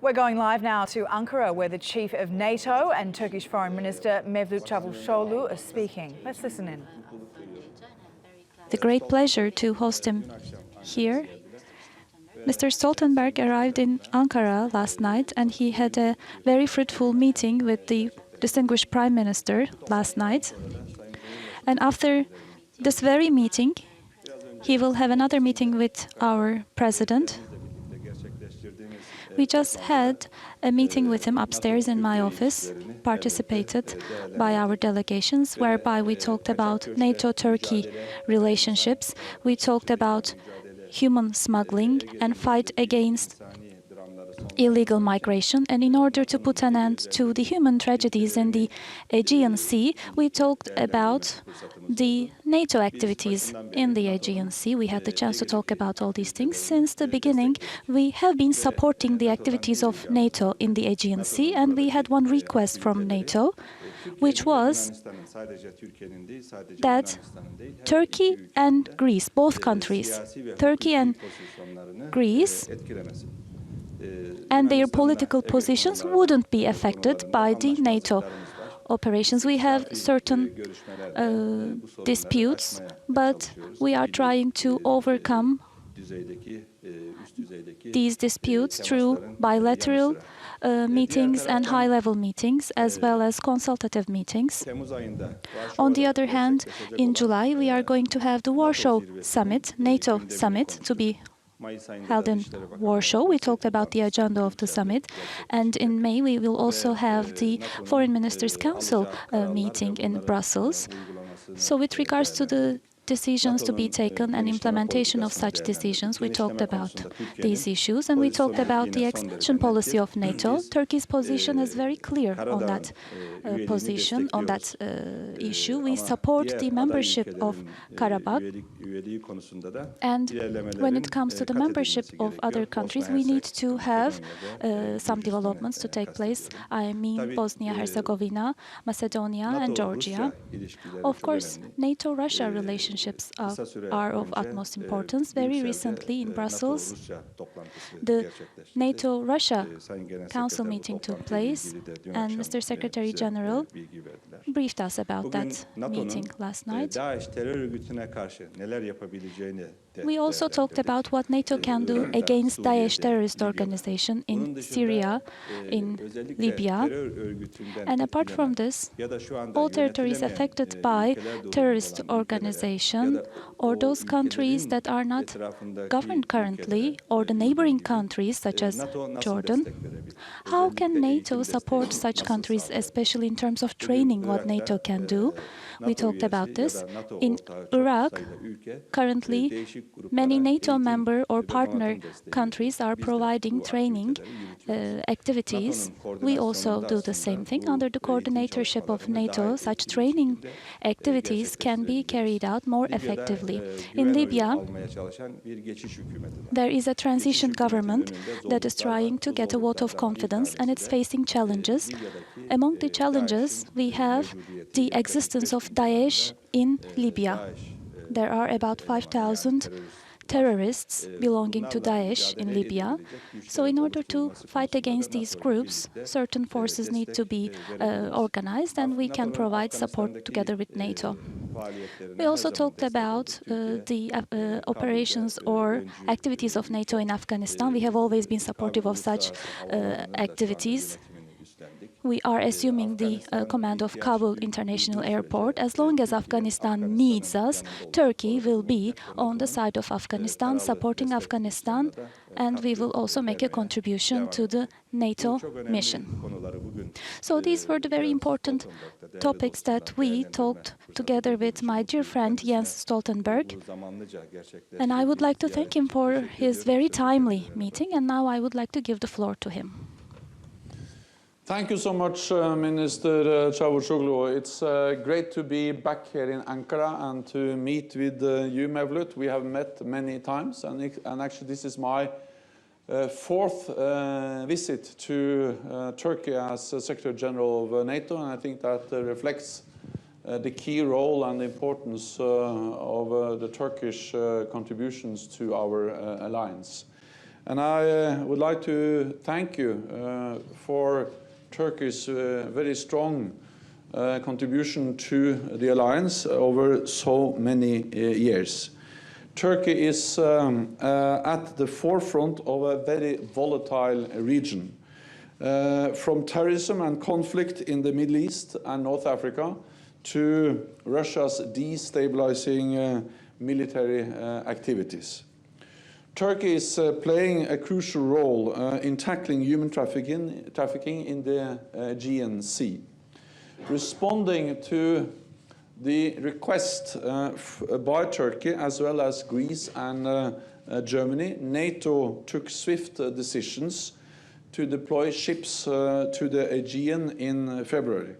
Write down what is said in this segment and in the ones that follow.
We're going live now to Ankara, where the chief of NATO and Turkish Foreign Minister Mevlut Cavusoglu are speaking. Let's listen in. The great pleasure to host him here. Mr. Stoltenberg arrived in Ankara last night, and he had a very fruitful meeting with the distinguished Prime Minister last night. And after this very meeting, he will have another meeting with our President. We just had a meeting with him upstairs in my office, participated by our delegations, whereby we talked about NATO-Turkey relationships. We talked about human smuggling and fight against illegal migration. And in order to put an end to the human tragedies in the Aegean Sea, we talked about the NATO activities in the Aegean Sea. We had the chance to talk about all these things. Since the beginning, we have been supporting the activities of NATO in the Aegean Sea, and we had one request from NATO, which was that Turkey and Greece, both countries, Turkey and Greece, and their political positions wouldn't be affected by the NATO operations. We have certain disputes, but we are trying to overcome these disputes through bilateral meetings and high-level meetings, as well as consultative meetings. On the other hand, in July, we are going to have the Warsaw Summit, NATO Summit, to be held in Warsaw. We talked about the agenda of the summit, and in May we will also have the Foreign Ministers' Council meeting in Brussels. So with regards to the decisions to be taken and implementation of such decisions, we talked about these issues, and we talked about the expansion policy of NATO. Turkey's position is very clear on that position, on that issue. We support the membership of Karabakh, and when it comes to the membership of other countries, we need to have some developments to take place. I mean Bosnia-Herzegovina, Macedonia and Georgia. Of course, NATO-Russia relationships are of utmost importance. Very recently in Brussels, the NATO-Russia Council meeting took place, and Mr. Secretary General briefed us about that meeting last night. We also talked about what NATO can do against Daesh terrorist organization in Syria, in Libya. And apart from this, all territories affected by terrorist organization, or those countries that are not governed currently, or the neighboring countries such as Jordan, how can NATO support such countries, especially in terms of training, what NATO can do? We talked about this. In Iraq, currently, many NATO member or partner countries are providing training activities. We also do the same thing. Under the coordinatorship of NATO, such training activities can be carried out more effectively. In Libya, there is a transition government that is trying to get a vote of confidence, and it's facing challenges. Among the challenges, we have the existence of Daesh in Libya. There are about 5,000 terrorists belonging to Daesh in Libya. So in order to fight against these groups, certain forces need to be organized, and we can provide support together with NATO. We also talked about the operations or activities of NATO in Afghanistan. We have always been supportive of such activities. We are assuming the command of Kabul International Airport. As long as Afghanistan needs us, Turkey will be on the side of Afghanistan, supporting Afghanistan, and we will also make a contribution to the NATO mission. So these were the very important topics that we talked together with my dear friend Jens Stoltenberg. And I would like to thank him for his very timely meeting, and now I would like to give the floor to him. Thank you so much, Minister Cavusoglu. It's great to be back here in Ankara and to meet with you, Mevlut. We have met many times, and actually this is my fourth visit to Turkey as Secretary General of NATO, and I think that reflects the key role and the importance of the Turkish contributions to our alliance. And I would like to thank you for Turkey's very strong contribution to the alliance over so many years. Turkey is at the forefront of a very volatile region. From terrorism and conflict in the Middle East and North Africa to Russia's destabilizing military activities. Turkey is playing a crucial role in tackling human trafficking in the Aegean Sea. Responding to the request by Turkey as well as Greece and Germany, NATO took swift decisions to deploy ships to the Aegean in February.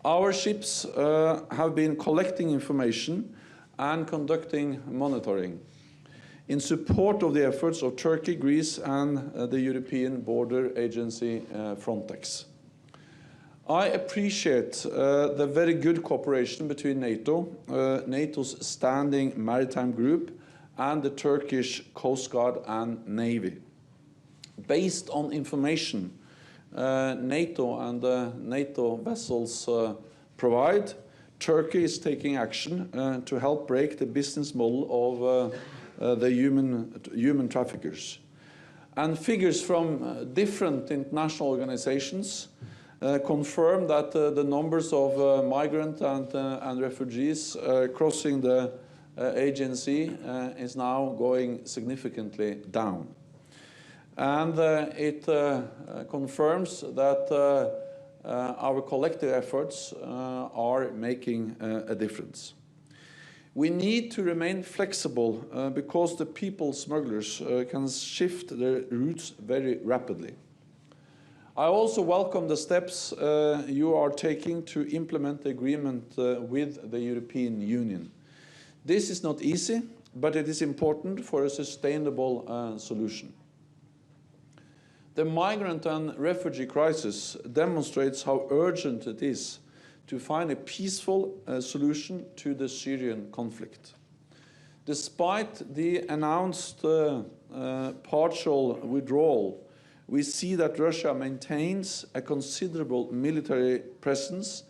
Our ships have been collecting information and conducting monitoring in support of the efforts of Turkey, Greece, and the European Border Agency, Frontex. I appreciate the very good cooperation between NATO, NATO's standing maritime group, and the Turkish Coast Guard and Navy. Based on information NATO and NATO vessels provide, Turkey is taking action to help break the business model of the human traffickers. And figures from different international organizations confirm that the numbers of migrants and refugees crossing the Aegean Sea is now going significantly down. And it confirms that our collective efforts are making a difference. We need to remain flexible because the people smugglers can shift their routes very rapidly. I also welcome the steps you are taking to implement the agreement with the European Union. This is not easy, but it is important for a sustainable solution. The migrant and refugee crisis demonstrates how urgent it is to find a peaceful solution to the Syrian conflict. Despite the announced partial withdrawal, we see that Russia maintains a considerable military presence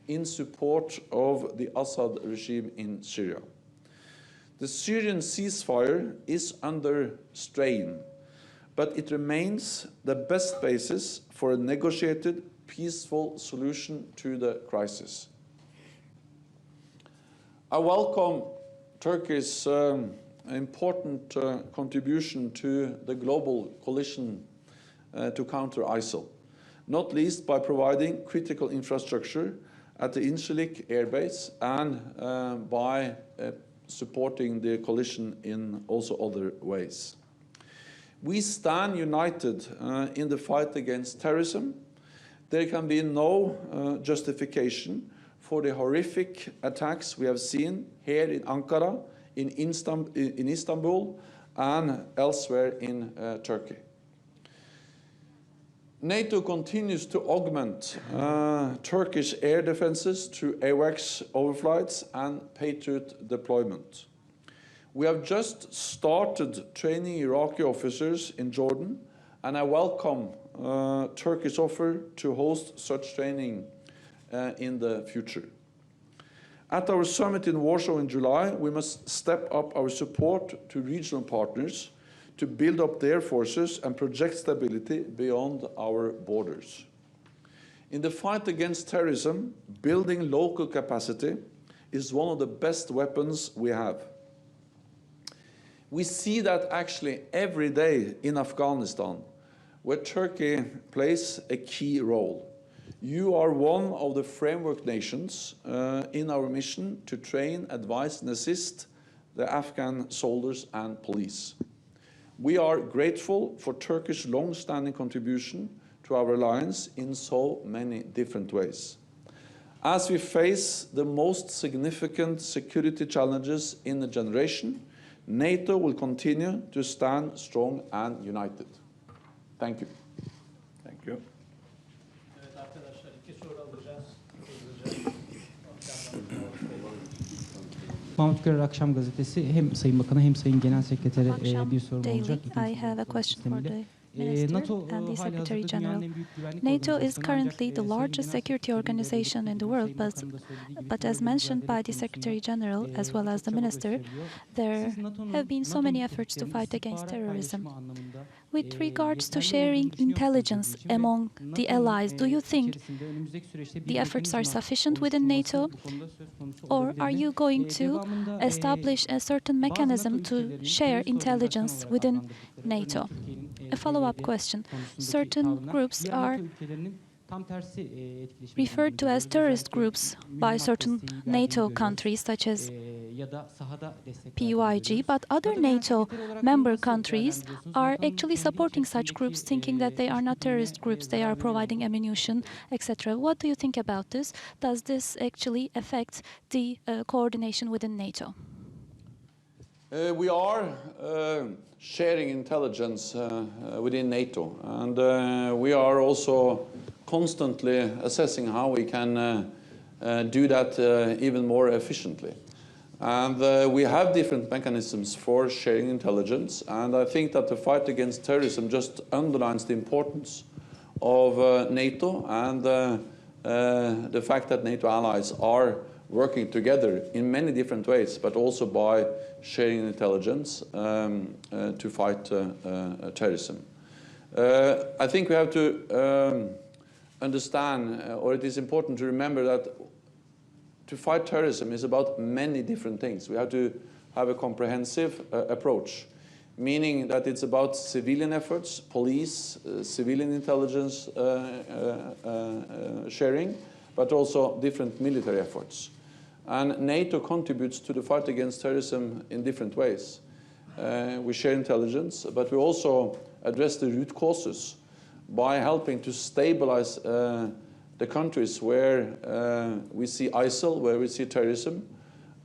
in support of the Assad regime in Syria. The Syrian ceasefire is under strain, but it remains the best basis for a negotiated, peaceful solution to the crisis. I welcome Turkey's important contribution to the global coalition to counter ISIL, not least by providing critical infrastructure at the Incirlik airbase and by supporting the coalition in also other ways. We stand united in the fight against terrorism. There can be no justification for the horrific attacks we have seen here in Ankara, in Istanbul, and elsewhere in Turkey. NATO continues to augment Turkish air defenses through AWACS overflights and Patriot deployment. We have just started training Iraqi officers in Jordan, and I welcome Turkey's offer to host such training in the future. At our summit in Warsaw in July, we must step up our support to regional partners to build up their forces and project stability beyond our borders. In the fight against terrorism, building local capacity is one of the best weapons we have. We see that actually every day in Afghanistan, where Turkey plays a key role. You are one of the framework nations in our mission to train, advise, and assist the Afghan soldiers and police. We are grateful for Turkey's long-standing contribution to our alliance in so many different ways. As we face the most significant security challenges in a generation, NATO will continue to stand strong and united. Thank you. Thank you. Evet arkadaşlar, 2 soru alacağız. Hızlıca. Mahmut Görer Akşam Gazetesi hem Sayın Bakan'a hem Sayın Genel Sekretere Akşam bir sorum Daily. olacak. I have a question for the Minister NATO and the hali Secretary hazırda General. dünyanın en büyük güvenlik NATO is organizasyonu, currently ancak the Sayın largest Genel security Sekreteriyle de organization in the world, Sayın Bakan'ın da söylediği gibi but as terörle mentioned mücadele by the Secretary konusunda, General as well as çok the çaba Minister, gösteriliyor. there Siz NATO'nun have been so many efforts to fight against istihbarat terrorism. paylaşımı anlamında With regards to yeterli sharing olduğunu düşünüyor musunuz intelligence bölge için ve among the NATO'nun, allies, do you think içerisinde önümüzdeki süreçte bir the efforts are mekanizma sufficient within NATO, oluşturulması bu konuda söz konusu or olabilir are mi? you going to Devamında, establish a certain bazı NATO mechanism to ülkelerinin share terörist organizasyon intelligence olarak within adlandırdıkları, NATO? örneğin Türkiye'nin, A follow-up PYD question. konusundaki Certain tavrına groups diğer are NATO ülkelerinin tam tersi etkileşimde referred to as bulunduğunu terrorist görüyoruz. groups Özellikle by mühimmat certain desteği verdiğini NATO görüyoruz. countries such as Ya da sahada destek verdiğini PYG, görüyoruz. but other NATO Genel NATO Sekreteri olarak member bunu nasıl countries değerlendiriyorsunuz? are NATO'nun actually kendi supporting such içerisindeki, groups, thinking that they are not terrorist işbirliğine, groups, they are zarar veriyor providing mu? ammunition, etc. What do you think about this? Does this actually affect the coordination within NATO? We are sharing intelligence within NATO, and we are also constantly assessing how we can do that even more efficiently. And we have different mechanisms for sharing intelligence, and I think that the fight against terrorism just underlines the importance of NATO and the fact that NATO allies are working together in many different ways, but also by sharing intelligence to fight terrorism. I think we have to understand, or it is important to remember that to fight terrorism is about many different things. We have to have a comprehensive approach, meaning that it's about civilian efforts, police, civilian intelligence sharing, but also different military efforts. And NATO contributes to the fight against terrorism in different ways. We share intelligence, but we also address the root causes by helping to stabilize the countries where we see ISIL, where we see terrorism.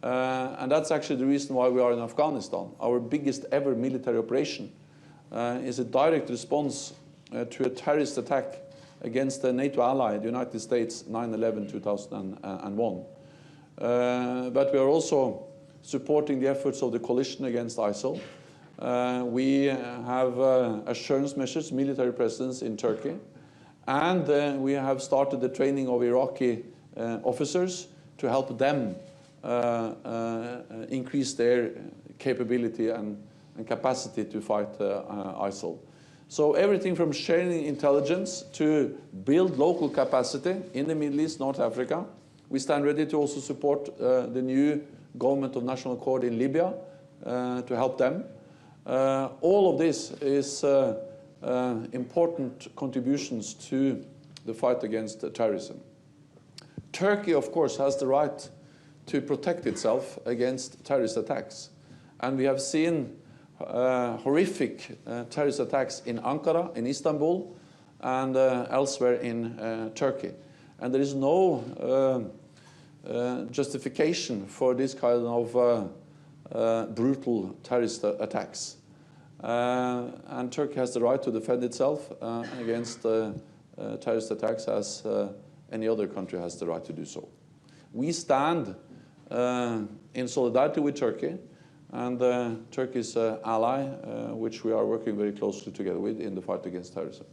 And that's actually the reason why we are in Afghanistan. Our biggest ever military operation is a direct response to a terrorist attack against a NATO ally, the United States, 9/11/2001. But we are also supporting the efforts of the coalition against ISIL. We have assurance measures, military presence in Turkey. And we have started the training of Iraqi officers to help them increase their capability and capacity to fight ISIL. So everything from sharing intelligence to build local capacity in the Middle East, North Africa. We stand ready to also support the new government of national accord in Libya to help them. All of this is important contributions to the fight against terrorism. Turkey, of course, has the right to protect itself against terrorist attacks. And we have seen horrific terrorist attacks in Ankara, in Istanbul, and elsewhere in Turkey. And there is no justification for this kind of brutal terrorist attacks. And Turkey has the right to defend itself against terrorist attacks as any other country has the right to do so. We stand in solidarity with Turkey and Turkey's ally, which we are working very closely together with in the fight against terrorism.